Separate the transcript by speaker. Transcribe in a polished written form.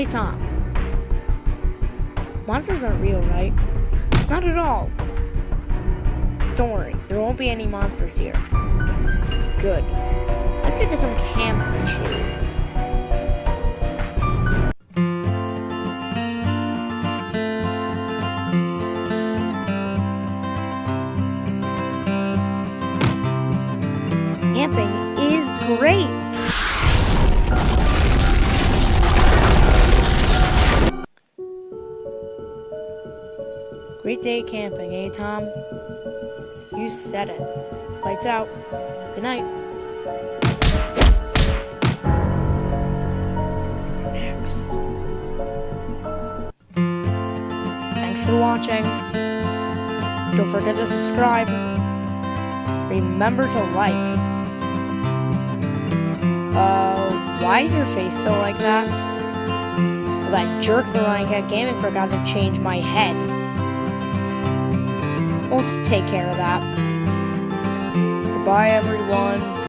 Speaker 1: Hey, Tom. Monsters aren't real, right? Not at all. Don't worry, there won't be any monsters here. Good. Let's get to some camp cliches. Camping is great. Great day camping, eh, Tom? You said it. Lights out. Good night. Next. Thanks for watching. Don't forget to subscribe. Remember to like. Why is your face still like that? Well, that jerk the Lion Cat Gaming forgot to change my head. We'll take care of that. Goodbye, everyone.